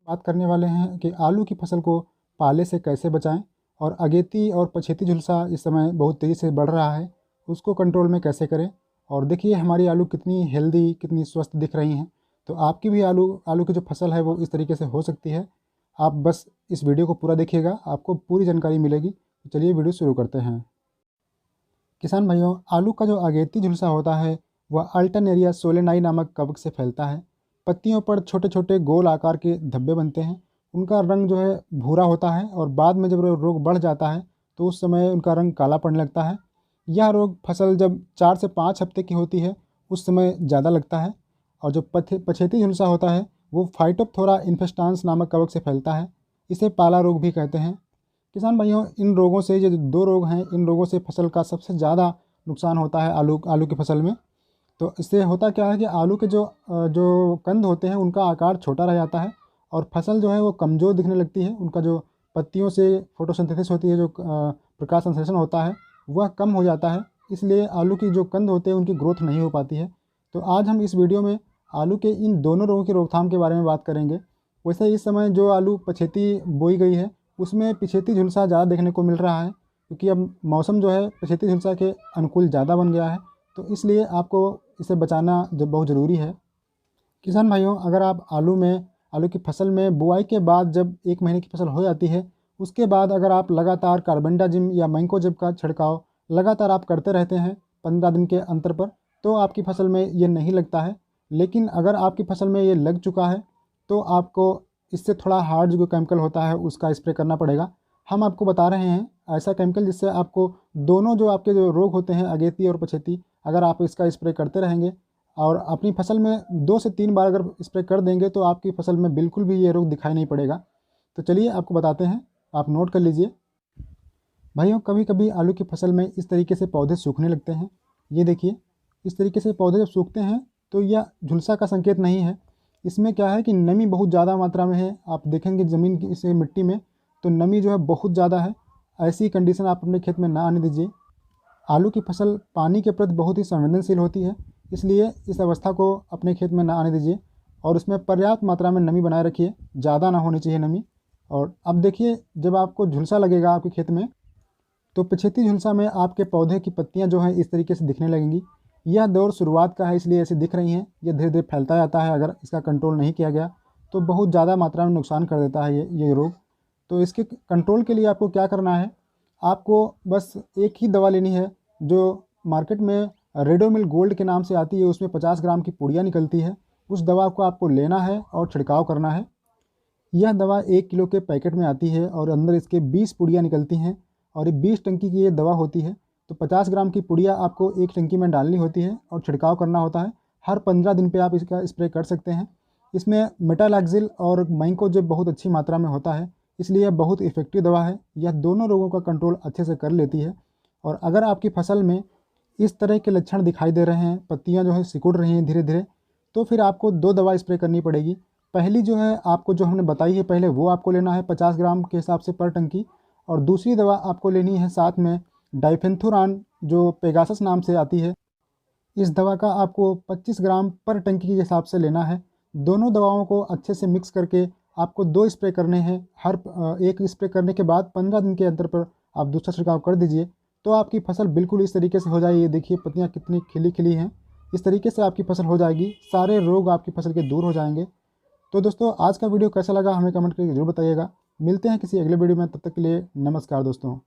बात करने वाले हैं कि आलू की फसल को पाले से कैसे बचाएं और अगेती और पछेती झुलसा इस समय बहुत तेज़ी से बढ़ रहा है, उसको कंट्रोल में कैसे करें। और देखिए हमारी आलू कितनी हेल्दी, कितनी स्वस्थ दिख रही हैं। तो आपकी भी आलू आलू की जो फसल है वो इस तरीके से हो सकती है। आप बस इस वीडियो को पूरा देखिएगा, आपको पूरी जानकारी मिलेगी। तो चलिए वीडियो शुरू करते हैं। किसान भाइयों, आलू का जो अगेती झुलसा होता है वह अल्टरनेरिया सोलेनाई नामक कवक से फैलता है। पत्तियों पर छोटे छोटे गोल आकार के धब्बे बनते हैं। उनका रंग जो है भूरा होता है और बाद में जब रोग बढ़ जाता है तो उस समय उनका रंग काला पड़ने लगता है। यह रोग फसल जब 4 से 5 हफ्ते की होती है उस समय ज़्यादा लगता है। और जो पछेती झुलसा होता है वो फाइटोप्थोरा इन्फेस्टांस नामक कवक से फैलता है। इसे पाला रोग भी कहते हैं। किसान भाइयों, इन रोगों से, ये जो 2 रोग हैं, इन रोगों से फसल का सबसे ज़्यादा नुकसान होता है आलू आलू की फसल में। तो इससे होता क्या है कि आलू के जो कंद होते हैं उनका आकार छोटा रह जाता है और फसल जो है वो कमज़ोर दिखने लगती है। उनका जो पत्तियों से फोटोसिंथेसिस होती है, जो प्रकाश संश्लेषण होता है, वह कम हो जाता है। इसलिए आलू की जो कंद होते हैं उनकी ग्रोथ नहीं हो पाती है। तो आज हम इस वीडियो में आलू के इन दोनों रोगों की रोकथाम के बारे में बात करेंगे। वैसे इस समय जो आलू पछेती बोई गई है उसमें पिछेती झुलसा ज़्यादा देखने को मिल रहा है, क्योंकि अब मौसम जो है पिछेती झुलसा के अनुकूल ज़्यादा बन गया है। तो इसलिए आपको इसे बचाना जब बहुत ज़रूरी है। किसान भाइयों, अगर आप आलू की फसल में बुआई के बाद जब 1 महीने की फसल हो जाती है, उसके बाद अगर आप लगातार कार्बेंडाजिम या मैंकोजेब का छिड़काव लगातार आप करते रहते हैं 15 दिन के अंतर पर, तो आपकी फसल में ये नहीं लगता है। लेकिन अगर आपकी फसल में ये लग चुका है तो आपको इससे थोड़ा हार्ड जो केमिकल होता है उसका स्प्रे करना पड़ेगा। हम आपको बता रहे हैं ऐसा केमिकल जिससे आपको दोनों जो आपके जो रोग होते हैं अगेती और पछेती, अगर आप इसका स्प्रे करते रहेंगे और अपनी फसल में 2 से 3 बार अगर स्प्रे कर देंगे तो आपकी फसल में बिल्कुल भी ये रोग दिखाई नहीं पड़ेगा। तो चलिए आपको बताते हैं, आप नोट कर लीजिए। भाइयों, कभी कभी आलू की फसल में इस तरीके से पौधे सूखने लगते हैं। ये देखिए, इस तरीके से पौधे जब सूखते हैं तो यह झुलसा का संकेत नहीं है। इसमें क्या है कि नमी बहुत ज़्यादा मात्रा में है। आप देखेंगे ज़मीन की इस मिट्टी में तो नमी जो है बहुत ज़्यादा है। ऐसी कंडीशन आप अपने खेत में ना आने दीजिए। आलू की फसल पानी के प्रति बहुत ही संवेदनशील होती है, इसलिए इस अवस्था को अपने खेत में ना आने दीजिए और उसमें पर्याप्त मात्रा में नमी बनाए रखिए। ज़्यादा ना होनी चाहिए नमी। और अब देखिए, जब आपको झुलसा लगेगा आपके खेत में तो पिछेती झुलसा में आपके पौधे की पत्तियां जो हैं इस तरीके से दिखने लगेंगी। यह दौर शुरुआत का है, इसलिए ऐसे दिख रही हैं। यह धीरे धीरे फैलता जाता है। अगर इसका कंट्रोल नहीं किया गया तो बहुत ज़्यादा मात्रा में नुकसान कर देता है ये रोग। तो इसके कंट्रोल के लिए आपको क्या करना है, आपको बस एक ही दवा लेनी है जो मार्केट में रेडोमिल गोल्ड के नाम से आती है। उसमें 50 ग्राम की पुड़िया निकलती है। उस दवा को आपको लेना है और छिड़काव करना है। यह दवा 1 किलो के पैकेट में आती है और अंदर इसके 20 पुड़िया निकलती हैं और ये 20 टंकी की ये दवा होती है। तो 50 ग्राम की पुड़िया आपको 1 टंकी में डालनी होती है और छिड़काव करना होता है। हर 15 दिन पे आप इसका स्प्रे कर सकते हैं। इसमें मेटालैक्सिल और मैंकोजेब बहुत अच्छी मात्रा में होता है, इसलिए यह बहुत इफ़ेक्टिव दवा है। यह दोनों रोगों का कंट्रोल अच्छे से कर लेती है। और अगर आपकी फसल में इस तरह के लक्षण दिखाई दे रहे हैं, पत्तियाँ जो है सिकुड़ रही हैं धीरे धीरे, तो फिर आपको 2 दवा स्प्रे करनी पड़ेगी। पहली जो है आपको, जो हमने बताई है पहले, वो आपको लेना है 50 ग्राम के हिसाब से पर टंकी। और दूसरी दवा आपको लेनी है साथ में डाइफेंथुरान, जो पेगासस नाम से आती है। इस दवा का आपको 25 ग्राम पर टंकी के हिसाब से लेना है। दोनों दवाओं को अच्छे से मिक्स करके आपको 2 स्प्रे करने हैं। हर एक स्प्रे करने के बाद 15 दिन के अंतर पर आप दूसरा छिड़काव कर दीजिए। तो आपकी फसल बिल्कुल इस तरीके से हो जाएगी। ये देखिए पत्तियाँ कितनी खिली खिली हैं। इस तरीके से आपकी फसल हो जाएगी, सारे रोग आपकी फसल के दूर हो जाएंगे। तो दोस्तों, आज का वीडियो कैसा लगा हमें कमेंट करके जरूर बताइएगा। मिलते हैं किसी अगले वीडियो में, तब तक के लिए नमस्कार दोस्तों।